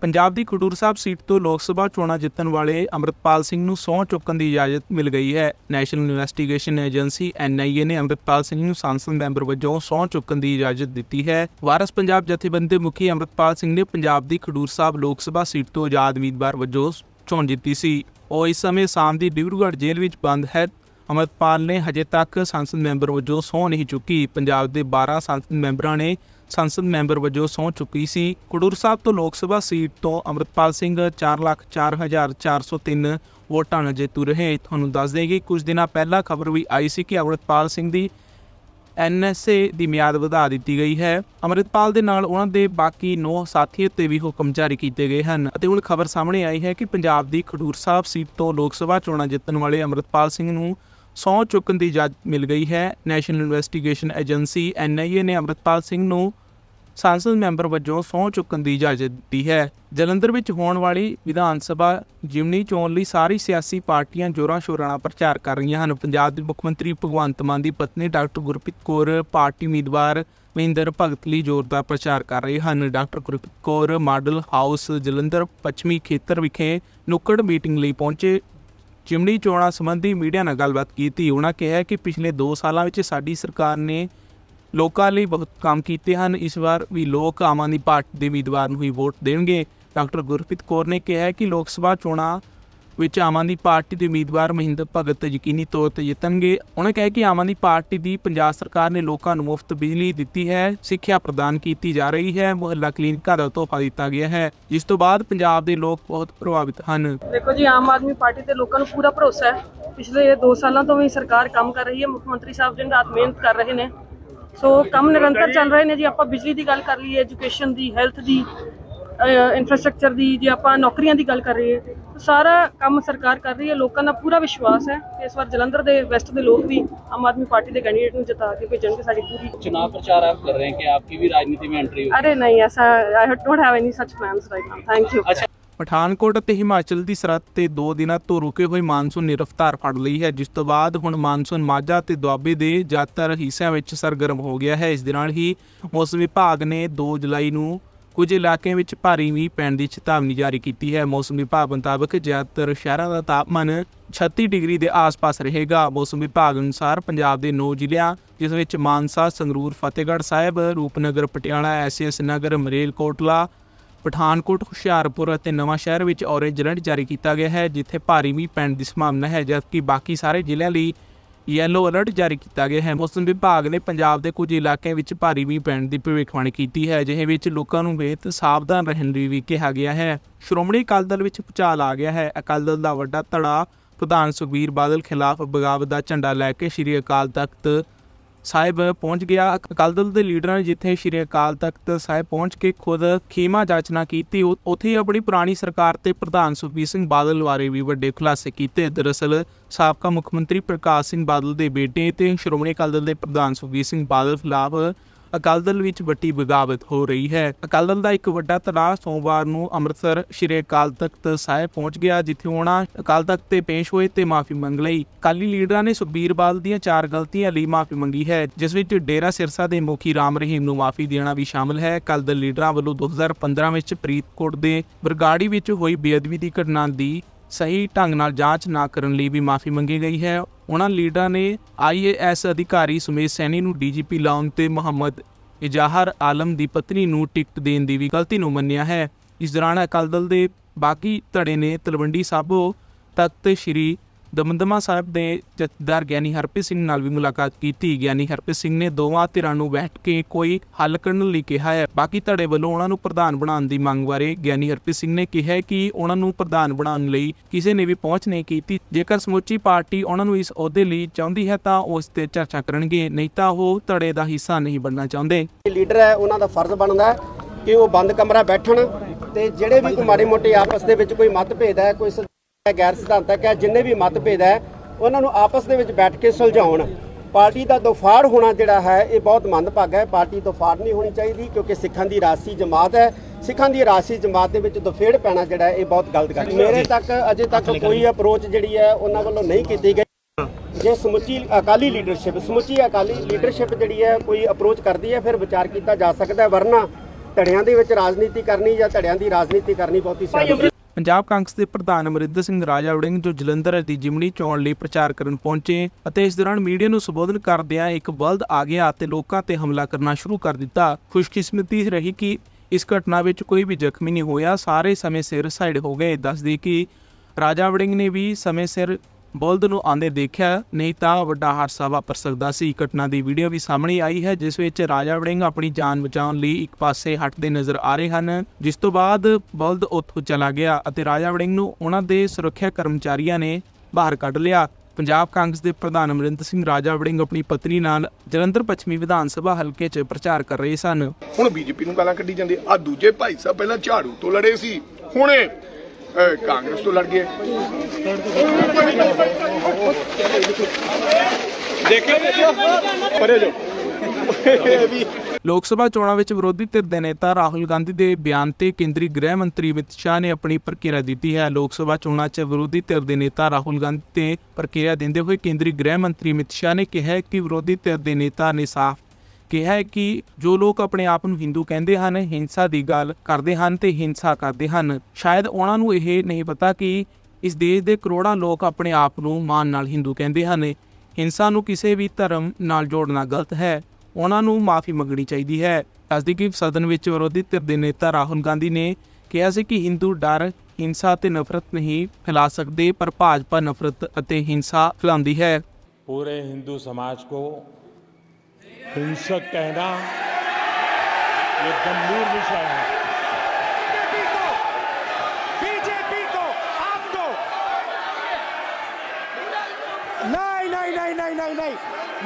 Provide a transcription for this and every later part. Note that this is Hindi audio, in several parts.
पंजाब की खडूर साहब सीट तो लोक सभा चोणां जितण वाले अमृतपाल सिंह नूं सौं चुकण की इजाजत मिल गई है। नैशनल इन्वेस्टिगेशन एजेंसी NIA ने अमृतपाल सिंह नूं सांसद मैंबर वजों सौं चुकण की इजाजत दी है। वारस पंजाब जथेबंदी दे मुखी अमृतपाल सिंह ने पंजाब की खडूर साहब लोक सभा सीट तो आजाद उम्मीदवार वजों चोण जीती सी। वो इस समय आसाम की डिब्रूगढ़ जेल विच बंद है। अमृतपाल ने हजे तक संसद मैंबर वजों सौं नहीं चुकी। पंजाब के 12 संसद मैंबरां ने संसद मैंबर वजों सौं चुकी सी। खडूर साहब तो लोक सभा सीट तो अमृतपाल सिंह 4,04,403 वोटां नाल जेतू रहे। तुहानूं दस दें कि कुछ दिन पहला खबर भी आई सी कि अमृतपाल सिंह की NSA की मियाद वधा दी गई है। अमृतपाल दे नाल उन्हां दे बाकी 9 साथियों ते भी हुक्म जारी किए गए हैं। हुण खबर सामने आई है कि पंजाब की खडूर साहब सीट तो लोक सभा चोणां जितण वाले अमृतपाल सिंह नूं सौं चुकण की इजाजत मिल गई है। नैशनल इन्वेस्टिगेशन एजेंसी NIA ने अमृतपाल सिंह नूं सांसद मैंबर वजों सौं चुकण की इजाजत दी है। जलंधर में होने वाली विधान सभा जिमनी चोण लई सारी सियासी पार्टियां जोरां शोरां नाल प्रचार कर रही हैं। पंजाब के मुख्यमंत्री भगवंत मान की पत्नी डॉक्टर गुरप्रीत कौर पार्टी उम्मीदवार महेंद्र भगत लई जोरदार प्रचार कर रहे हैं। Doctor Gurpreet Kaur model house Jalandhar पश्चिमी खेतर विखे नुक्कड़ मीटिंग लई पहुंचे। जिमनी चोणां संबंधी मीडिया नाल गलबात की। उन्होंने कहा कि पिछले 2 सालों में साडी सरकार ने लोगों लिए बहुत काम किए हैं। इस बार भी लोग आम आदमी पार्टी के उम्मीदवार ही वोट देंगे। डॉक्टर गुरप्रीत कौर ने कहा कि लोक सभा चोणां विच आम आदमी पार्टी के उम्मीदवार महेंद्र भगत यकीनी तौर पर जितणगे। उन्होंने कहा कि आम आदमी पार्टी की पंजाब सरकार ने लोगों को मुफ्त बिजली दी है, सिक्ख्या प्रदान की जा रही है, मुहल्ला क्लीनिकां का तोहफा दिता गया है, जिस तो बाद पंजाब के लोग बहुत प्रभावित हैं। देखो जी, आम आदमी पार्टी के लोगों को पूरा भरोसा है। पिछले 2 सालों तो भी सरकार काम कर रही है। मुख्यमंत्री साहब दिन रात मेहनत कर रहे हैं। सो काम निरंतर चल रहे हैं जी। आप बिजली की गल कर लीए, एजुकेशन की, हैल्थ की, इंफ्रास्ट्रक्चर की, जो आप नौकरियों की गल कर रही है, तो सारा काम सरकार कर रही है। लोगों का पूरा विश्वास है कि इस बार जलंधर के वैस्ट के लोग भी आम आदमी पार्टी के कैंडीडेट को जिता के भेजणगे। साडी पूरी चुनाव प्रचार आप कर रहे हैं कि आपकी भी राजनीति में एंट्री होगी? अरे नहीं, ऐसा I don't have any such plans right now. Thank you. Pathankot ते हिमाचल की सरहद ते 2 दिनों तो रुके हुए मानसून ने रफ्तार फड़ ली है, जिस तो बाद हुण मानसून माझा ते दुआबे के ज़्यादातर हिस्सों में सरगर्म हो गया है। इस दे नाल ही मौसम विभाग ने 2 जुलाई नूं कुछ इलाकों में भारी मींह पैण की चेतावनी जारी की है। मौसम विभाग मुताबिक ज़्यादातर शहरों का तापमान 36 डिग्री के आस पास रहेगा। मौसम विभाग अनुसार पंजाब के 9 जिलों जिस में मानसा, संगरूर, फतेहगढ़ साहिब, रूपनगर, पटियाला, SS नगर, मरेलकोटला, पठानकोट, हुशियारपुर और नवांशहर में ऑरेंज अलर्ट जारी किया गया है, जिथे भारी मींह पैण की संभावना है, जबकि बाकी सारे जिलों लिए येलो अलर्ट जारी किया गया है। मौसम विभाग ने पंजाब के कुछ इलाकों में भारी मींह पैण की भविष्यवाणी की है, जिसे लोगों को बेहद सावधान रहने लिए भी कहा गया है। श्रोमणी अकाली दल में भूचाल आ गया है। अकाली दल का वड्डा धड़ा प्रधान सुखबीर बादल खिलाफ बगावत का झंडा लैके श्री अकाल तख्त साहिब पहुँच गया। अकाली दल के लीडर ने जिथे श्री अकाल तख्त साहिब पहुँच के खुद खीमा जाचना की, उत्थे अपनी पुरानी सरकार ते प्रधान सुखबीर सिंह बादल बारे भी वड्डे खुलासे किए। दरअसल साबका मुख्यमंत्री प्रकाश सिंह बादल के बेटे ते श्रोमणी अकाली दल के प्रधान सुखबीर सिंह बादल खिलाफ अकाली दल विच वड्डी बगावत हो रही है। अकाली दल का एक वड्डा धड़ा सोमवार नूं अमृतसर श्री अकाल तख्त साहिब पहुँच गया, जिथे उन्हां अकाल तख्त ते पेश होए ते माफ़ी मंग लई। अकाली लीडरां ने सुखबीर बादल दीआं 4 गलतियां लई माफ़ी मंगी है, जिस विच डेरा सिरसा के मुखी राम रहीम नूं माफ़ी देना भी शामिल है। अकाली दल लीडरां वल्लों 2015 में फरीदकोट के बरगाड़ी विच होई बेअदबी की घटना की सही ढंग नाल जांच ना करन लई भी माफ़ी मंगी गई है। उन्होंने लीडर ने IAS अधिकारी सुमेश सैनी नूं DGP लाउण ते मुहम्मद इजाहर आलम की पत्नी नूं टिकट देने की भी गलती नूं मन्निया है। इस दौरान अकाली दल के बाकी धड़े ने तलवंडी साबो तख्त श्री दमदमा साहिब के जथेदार ज्ञानी हरप्रीत सिंह नाल भी मुलाकात की। ज्ञानी हरप्रीत सिंह ने दोवां धिरां नूं बैठ के कोई हल करने लई कहा है। बाकी धड़े वालों उन्हां नूं प्रधान बनाउण दी मंग बारे ज्ञानी हरप्रीत सिंह ने कहा है कि उन्हां नूं प्रधान बनाउण लई किसी ने भी पहुँच नहीं की। जेकर समुची पार्टी उन्हां नूं इस अहुदे लई चाहुंदी है तां उस ते चर्चा करनगे, नहीं तां ओह धड़े दा हिस्सा नहीं बनना चाहुंदे। लीडर है उन्हां दा फर्ज बनदा है कि वो बंद कमरा बैठण ते ਜਿਹੜੇ भी कोई माड़ी मोटी आपस दे विच कोई मतभेद है, कोई गैर सिद्धांतक है, जिन्ने भी मतभेद है उन्होंने आपस दे विच बैठ के सुलझाउण। पार्टी का दोफाड़ होना जिहड़ा है ये बहुत मंदभागा है। पार्टी दोफाड़ नहीं होनी चाहिए, क्योंकि सिखां दी रासी जमात है। सिखां दी रासी जमात दे विच दोफेड़ पैना जिहड़ा है ये बहुत गलत गल है। मेरे तक अजे तक कोई अप्रोच जिहड़ी है उन्हां वल्लों नहीं की गई। जे समुची अकाली लीडरशिप जिहड़ी है कोई अप्रोच करती है फिर विचार किया जा सकता है, वरना ਧੜਿਆਂ ਦੇ ਵਿੱਚ ਰਾਜਨੀਤੀ ਕਰਨੀ ਜਾਂ ਧੜਿਆਂ ਦੀ ਰਾਜਨੀਤੀ ਕਰਨੀ ਬਹੁਤੀ ਸਿਆਣੀ। ਪੰਜਾਬ ਕਾਂਗਰਸ ਦੇ ਪ੍ਰਧਾਨ ਅਮਰਿੰਦਰ ਸਿੰਘ ਰਾਜਾ ਵੜਿੰਗ ਜੋ ਜਲੰਧਰ ਦੀ ਜਿਮਣੀ ਚੋਣ ਲਈ ਪ੍ਰਚਾਰ ਕਰਨ ਪਹੁੰਚੇ ਅਤੇ ਇਸ ਦੌਰਾਨ ਮੀਡੀਆ ਨੂੰ ਸੰਬੋਧਨ ਕਰਦਿਆਂ ਇੱਕ ਬਲਦ ਆ ਗਿਆ ਅਤੇ ਲੋਕਾਂ ਤੇ ਹਮਲਾ ਕਰਨਾ ਸ਼ੁਰੂ ਕਰ ਦਿੱਤਾ। ਖੁਸ਼ਕਿਸਮਤੀ ਰਹੀ ਕਿ ਇਸ ਘਟਨਾ ਵਿੱਚ ਕੋਈ ਵੀ ਜ਼ਖਮੀ ਨਹੀਂ ਹੋਇਆ, ਸਾਰੇ ਸਮੇਂ ਸਿਰ ਸਾਈਡ ਹੋ ਗਏ। ਦੱਸਦੀ ਕਿ ਰਾਜਾ ਵੜਿੰਗ ਨੇ ਵੀ ਸਮੇਂ ਸਿਰ ਬਲਦ ਨੂੰ ਆਂਦੇ ਦੇਖਿਆ, ਨਹੀਂ ਤਾਂ ਵੱਡਾ ਹਾਦਸਾ ਵਾਪਰ ਸਕਦਾ ਸੀ। ਘਟਨਾ ਦੀ ਵੀਡੀਓ ਵੀ ਸਾਹਮਣੇ ਆਈ ਹੈ ਜਿਸ ਵਿੱਚ ਰਾਜਾ ਵੜਿੰਗ ਆਪਣੀ ਜਾਨ ਬਚਾਉਣ ਲਈ ਇੱਕ ਪਾਸੇ ਹਟਦੇ ਨਜ਼ਰ ਆ ਰਹੇ ਹਨ, ਜਿਸ ਤੋਂ ਬਾਅਦ ਬਲਦ ਉੱਥੋਂ ਚਲਾ ਗਿਆ ਅਤੇ ਰਾਜਾ ਵੜਿੰਗ ਨੂੰ ਉਹਨਾਂ ਦੇ ਸੁਰੱਖਿਆ ਕਰਮਚਾਰੀਆਂ ਨੇ ਬਾਹਰ ਕੱਢ ਲਿਆ। ਪੰਜਾਬ ਕਾਂਗਰਸ ਦੇ ਪ੍ਰਧਾਨ ਅਮਰਿੰਦਰ ਸਿੰਘ ਰਾਜਾ ਵੜਿੰਗ ਆਪਣੀ ਪਤਨੀ ਨਾਲ ਜਲੰਧਰ ਪੱਛਮੀ ਵਿਧਾਨ ਸਭਾ ਹਲਕੇ 'ਚ ਪ੍ਰਚਾਰ ਕਰ ਰਹੇ ਸਨ। ਹੁਣ ਬੀਜੇਪੀ ਨੂੰ ਗਾਲਾਂ ਕੱਢੀ ਜਾਂਦੇ ਆ। ਦੂਜੇ ਭਾਈ ਸਾਹਿਬ ਪਹਿਲਾਂ ਝਾੜੂ ਤੋਂ ਲੜੇ ਸੀ, ਹੁਣੇ ਕਾਂਗਰਸ ਤੋਂ ਲੜ ਗਏ। ਲੋਕ ਸਭਾ ਚੋਣਾਂ ਵਿੱਚ ਵਿਰੋਧੀ ਧਿਰ ਦੇ ਨੇਤਾ ਰਾਹੁਲ ਗਾਂਧੀ ਦੇ ਬਿਆਨ ਤੇ ਕੇਂਦਰੀ ਗ੍ਰਹਿ ਮੰਤਰੀ ਅਮਿਤ ਸ਼ਾਹ ਨੇ ਆਪਣੀ ਪ੍ਰਤੀਕਿਰਿਆ ਦਿੱਤੀ ਹੈ। ਲੋਕ ਸਭਾ ਚੋਣਾਂ 'ਚ ਵਿਰੋਧੀ ਧਿਰ ਦੇ ਨੇਤਾ ਰਾਹੁਲ ਗਾਂਧੀ ਤੇ ਪ੍ਰਤੀਕਿਰਿਆ ਦਿੰਦੇ ਹੋਏ ਕੇਂਦਰੀ ਗ੍ਰਹਿ ਮੰਤਰੀ ਅਮਿਤ ਸ਼ਾਹ ਨੇ ਕਿਹਾ ਕਿ ਵਿਰੋਧੀ ਧਿਰ ਦੇ ਨੇਤਾ ਨੇ ਸਾਫ਼ ਕਿਹਾ ਹੈ ਕਿ ਜੋ ਲੋਕ ਆਪਣੇ ਆਪ ਨੂੰ ਹਿੰਦੂ ਕਹਿੰਦੇ ਹਨ, ਹਿੰਸਾ ਦੀ ਗੱਲ ਕਰਦੇ ਹਨ ਤੇ ਹਿੰਸਾ ਕਰਦੇ ਹਨ। ਸ਼ਾਇਦ ਉਹਨਾਂ ਨੂੰ ਇਹ ਨਹੀਂ ਪਤਾ ਕਿ ਇਸ ਦੇਸ਼ ਦੇ ਕਰੋੜਾਂ ਲੋਕ ਆਪਣੇ ਆਪ ਨੂੰ ਮਾਣ ਨਾਲ ਹਿੰਦੂ ਕਹਿੰਦੇ ਹਨ। ਹਿੰਸਾ ਨੂੰ ਕਿਸੇ ਵੀ ਧਰਮ ਨਾਲ ਜੋੜਨਾ ਗਲਤ ਹੈ, ਉਹਨਾਂ ਨੂੰ ਮਾਫੀ ਮੰਗਣੀ ਚਾਹੀਦੀ ਹੈ। ਦੱਸਦੀ ਕਿ ਸਦਨ ਵਿੱਚ ਵਿਰੋਧੀ ਧਿਰ ਦੇ ਨੇਤਾ ਰਾਹੁਲ ਗਾਂਧੀ ਨੇ ਕਿਹਾ ਸੀ ਕਿ ਹਿੰਦੂ ਡਰ, ਹਿੰਸਾ ਤੇ ਨਫ਼ਰਤ ਨਹੀਂ ਫੈਲਾ ਸਕਦੇ, ਪਰ ਭਾਜਪਾ ਨਫ਼ਰਤ ਅਤੇ ਹਿੰਸਾ फैलाती है। पूरे हिंदू समाज को हिंसक कहना ये गंभीर विषय है। बीजेपी को आपको नहीं,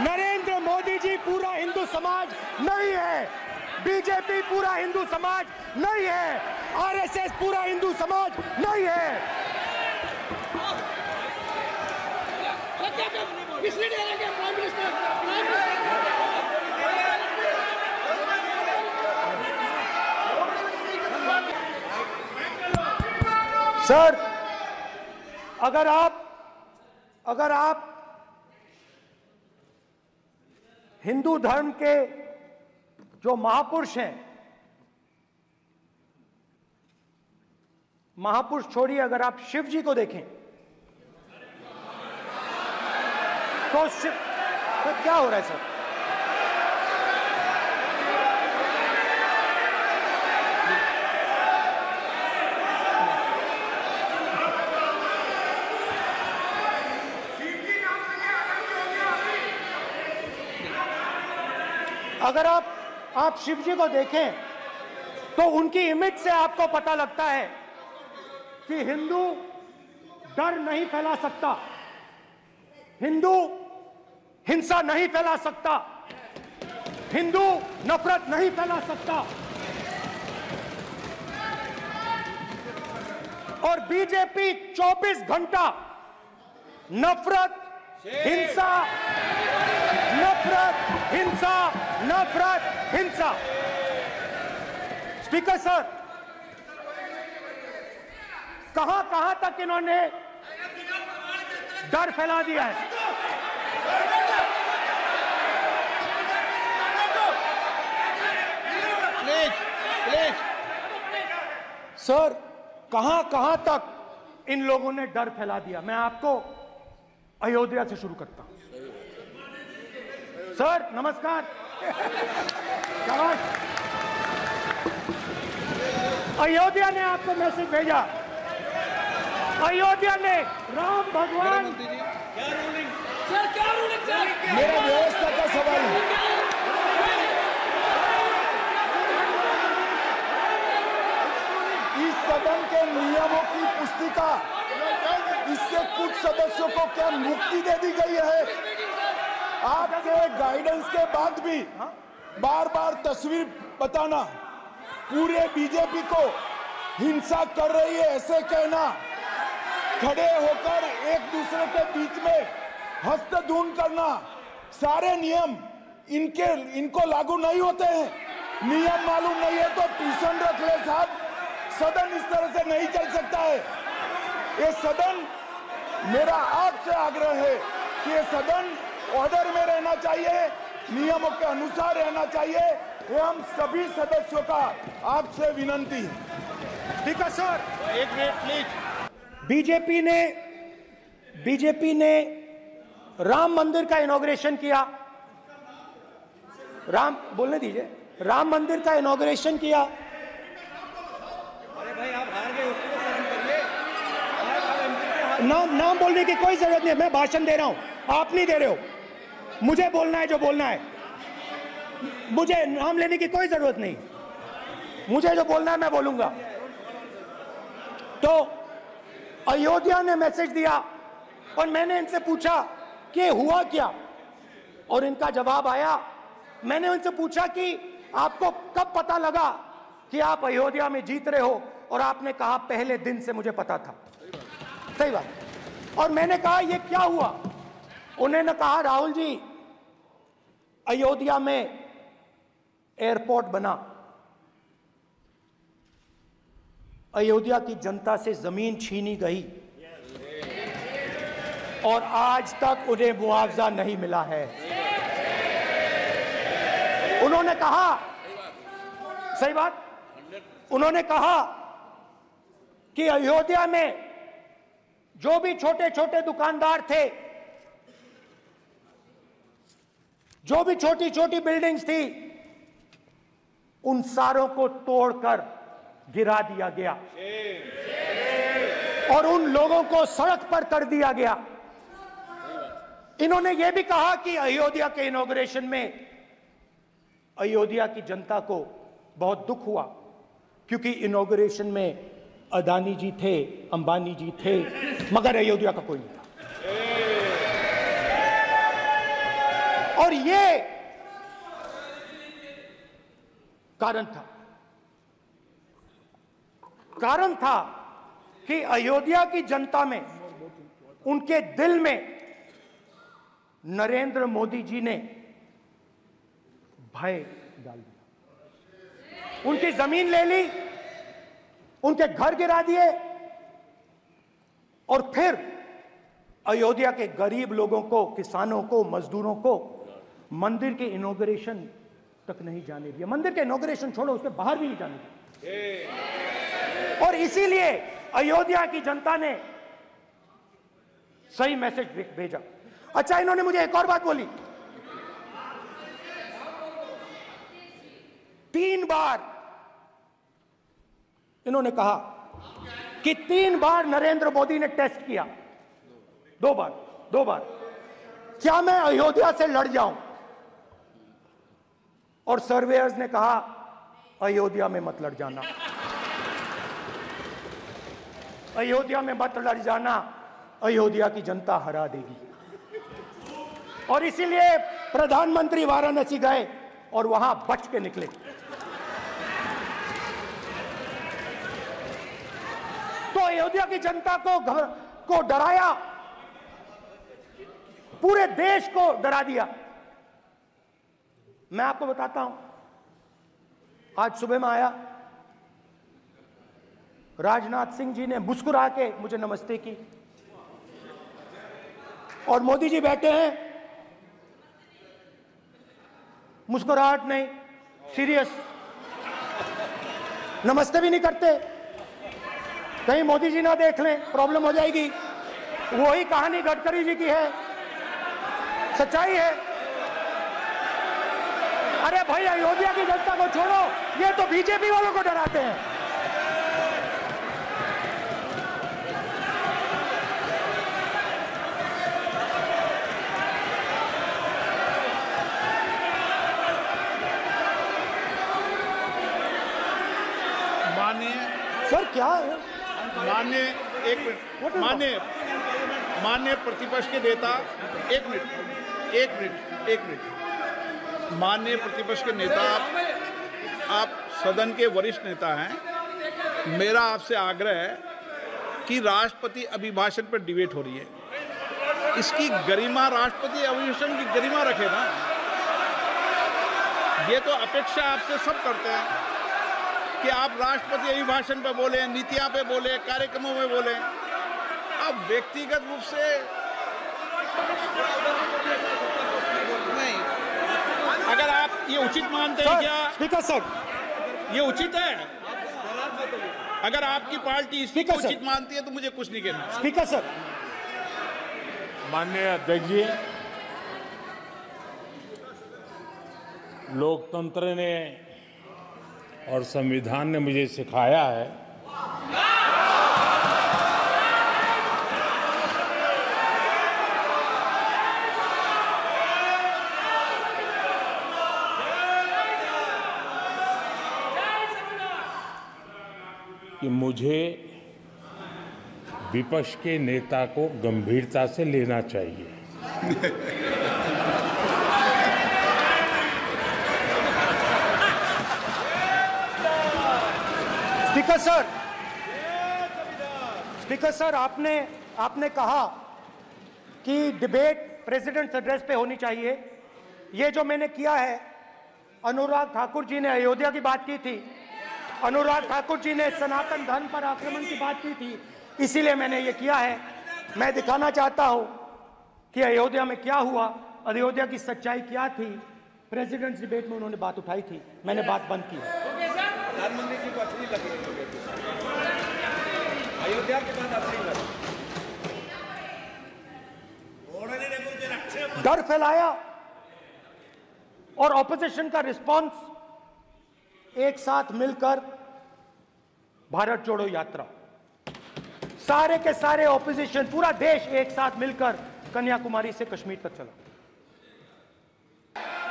नरेंद्र मोदी जी पूरा हिंदू समाज नहीं है, बीजेपी पूरा हिंदू समाज नहीं है, आरएसएस पूरा हिंदू समाज नहीं है। सर, अगर आप हिंदू धर्म के जो महापुरुष हैं, महापुरुष छोड़िए, अगर आप शिव जी को देखें तो क्या हो रहा है सर? अगर आप शिव जी को देखें तो उनकी इमेज से आपको पता लगता है कि हिंदू डर नहीं फैला सकता, हिंदू हिंसा नहीं फैला सकता, हिंदू नफरत नहीं फैला सकता। और बीजेपी 24 घंटा नफरत, हिंसा, नफरत, हिंसा, नफरत, हिंसा। स्पीकर सर, कहां तक इन्होंने डर फैला दिया है? सर, कहां तक इन लोगों ने डर फैला दिया? मैं आपको अयोध्या से शुरू करता हूं। सर नमस्कार। अयोध्या ने आपको मैसेज भेजा, अयोध्या ने राम भगवान। मेरा व्यवस्था का सवाल है। इस सदन के नियमों की पुस्तिका, इससे कुछ सदस्यों को क्या मुक्ति दे दी गई है? आपके गाइडेंस के बाद भी बार बार तस्वीर बताना, पूरे बीजेपी को हिंसा कर रही है ऐसे कहना, खड़े होकर एक दूसरे के बीच में हस्तधून करना, सारे नियम इनको लागू नहीं होते हैं। नियम मालूम नहीं है तो ट्यूशन रख ले साहब, सदन इस तरह से नहीं चल सकता है। ये सदन, मेरा आपसे आग्रह है कि ये सदन ऑर्डर में रहना चाहिए, नियमों के अनुसार रहना चाहिए। ये हम सभी सदस्यों का आपसे विनंती है। स्पीकर सर, एक मिनट प्लीज। बीजेपी ने राम मंदिर का इनॉग्रेशन किया। बोलने दीजिए। राम मंदिर का इनॉग्रेशन किया। अरे भाई आप हार गए, उसको सहन करिए। नाम बोलने की कोई जरूरत नहीं है। मैं भाषण दे रहा हूं, आप नहीं दे रहे हो। मुझे बोलना है जो बोलना है। मुझे नाम लेने की कोई जरूरत नहीं। मुझे जो बोलना है मैं बोलूंगा। तो अयोध्या ने मैसेज दिया और मैंने इनसे पूछा कि हुआ क्या, और इनका जवाब आया। मैंने उनसे पूछा कि आपको कब पता लगा कि आप अयोध्या में जीत रहे हो, और आपने कहा पहले दिन से मुझे पता था। सही बात। और मैंने कहा ये क्या हुआ। उन्होंने कहा राहुल जी, अयोध्या में एयरपोर्ट बना, अयोध्या की जनता से जमीन छीनी गई और आज तक उन्हें मुआवजा नहीं मिला है। उन्होंने कहा, सही बात, उन्होंने कहा कि अयोध्या में जो भी छोटे छोटे दुकानदार थे, जो भी छोटी छोटी बिल्डिंग्स थी, उन सारों को तोड़कर गिरा दिया गया और उन लोगों को सड़क पर कर दिया गया। इन्होंने यह भी कहा कि अयोध्या के इनॉग्रेशन में अयोध्या की जनता को बहुत दुख हुआ, क्योंकि इनॉग्रेशन में अदानी जी थे, अंबानी जी थे, मगर अयोध्या का कोई नहीं था। और ये कारण था कि अयोध्या की जनता में, उनके दिल में नरेंद्र मोदी जी ने भय डाल दिया। उनकी जमीन ले ली, उनके घर गिरा दिए, और फिर अयोध्या के गरीब लोगों को, किसानों को, मजदूरों को मंदिर के इनॉग्रेशन तक नहीं जाने दिया। मंदिर के इनॉग्रेशन छोड़ो, उसके बाहर भी नहीं जाने दिया। और इसीलिए अयोध्या की जनता ने सही मैसेज भेजा। अच्छा, इन्होंने मुझे एक और बात बोली। 3 बार इन्होंने कहा कि 3 बार नरेंद्र मोदी ने टेस्ट किया। 2 बार क्या मैं अयोध्या से लड़ जाऊं? और सर्वेयर्स ने कहा अयोध्या में मत लड़ जाना, अयोध्या में मत लड़ जाना, अयोध्या की जनता हरा देगी। और इसीलिए प्रधानमंत्री वाराणसी गए और वहां बच के निकले। तो अयोध्या की जनता को डराया, पूरे देश को डरा दिया। मैं आपको बताता हूं, आज सुबह में आया, राजनाथ सिंह जी ने मुस्कुरा के मुझे नमस्ते की, और मोदी जी बैठे हैं, मुस्कुराहट नहीं, सीरियस, नमस्ते भी नहीं करते। कहीं मोदी जी ना देख लें, प्रॉब्लम हो जाएगी। वही कहानी गडकरी जी की है, सच्चाई है। अरे भाई, अयोध्या की जनता को छोड़ो, ये तो बीजेपी वालों को डराते हैं। माननीय सर क्या है? माननीय एक मिनट, माननीय प्रतिपक्ष के नेता, एक मिनट, माननीय प्रतिपक्ष के नेता, आप सदन के वरिष्ठ नेता हैं। मेरा आपसे आग्रह है कि राष्ट्रपति अभिभाषण पर डिबेट हो रही है, इसकी गरिमा, राष्ट्रपति अभिभाषण की गरिमा रखे ना। ये तो अपेक्षा आपसे सब करते हैं कि आप राष्ट्रपति अभिभाषण पे बोले, नीतियां पे बोले, कार्यक्रमों में बोले। अब व्यक्तिगत रूप से नहीं, अगर आप ये उचित मानते हैं क्या? स्पीकर सर, ये उचित है? अगर आपकी पार्टी इसको उचित मानती है तो मुझे कुछ नहीं कहना। स्पीकर सर, माननीय अध्यक्ष जी, लोकतंत्र ने और संविधान ने मुझे सिखाया है कि मुझे विपक्ष के नेता को गंभीरता से लेना चाहिए। स्पीकर सर, आपने कहा कि डिबेट प्रेसिडेंट्स एड्रेस पे होनी चाहिए। ये जो मैंने किया है, अनुराग ठाकुर जी ने अयोध्या की बात की थी, अनुराग ठाकुर जी ने सनातन धर्म पर आक्रमण की बात की थी, इसीलिए मैंने ये किया है। मैं दिखाना चाहता हूं कि अयोध्या में क्या हुआ, अयोध्या की सच्चाई क्या थी। प्रेसिडेंट्स डिबेट में उन्होंने बात उठाई थी, मैंने बात बंद की। प्रधानमंत्री जी को अच्छी लगी अयोध्या के बाद अच्छी लगी, डर फैलाया और ऑपोजिशन का रिस्पांस एक साथ मिलकर भारत जोड़ो यात्रा, सारे के सारे ऑपोजिशन, पूरा देश एक साथ मिलकर कन्याकुमारी से कश्मीर तक चला।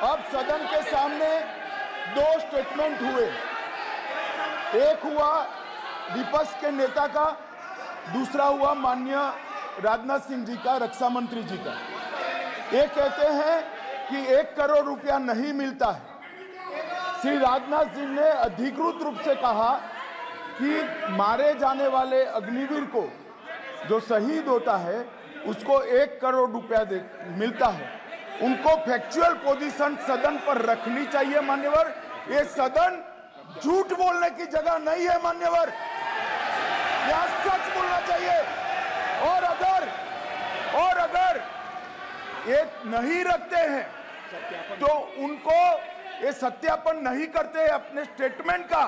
अब सदन के सामने दो स्टेटमेंट हुए, एक हुआ विपक्ष के नेता का, दूसरा हुआ माननीय राजनाथ सिंह जी का, रक्षा मंत्री जी का। ये कहते हैं कि 1 करोड़ रुपया नहीं मिलता है। श्री राजनाथ सिंह ने अधिकृत रूप से कहा कि मारे जाने वाले अग्निवीर को जो शहीद होता है उसको 1 करोड़ रुपया मिलता है। उनको फैक्चुअल पोजीशन सदन पर रखनी चाहिए मान्यवर। ये सदन झूठ बोलने की जगह नहीं है मान्यवर, यहां सच बोलना चाहिए। और अगर ये नहीं रखते हैं तो उनको ये सत्यापन नहीं करते अपने स्टेटमेंट का,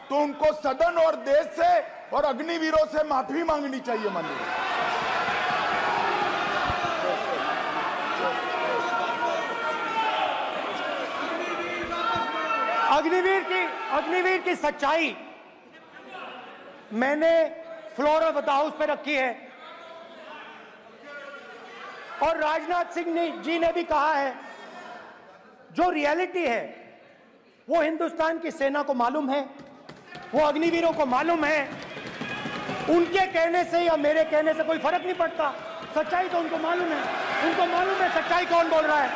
तो उनको सदन और देश से और अग्निवीरों से माफी मांगनी चाहिए माननीय। अग्निवीर की सच्चाई मैंने फ्लोर ऑफ द हाउस पे रखी है और राजनाथ सिंह जी ने भी कहा है। जो रियलिटी है वो हिंदुस्तान की सेना को मालूम है, वो अग्निवीरों को मालूम है। उनके कहने से या मेरे कहने से कोई फर्क नहीं पड़ता, सच्चाई तो उनको मालूम है। उनको मालूम है सच्चाई कौन बोल रहा है।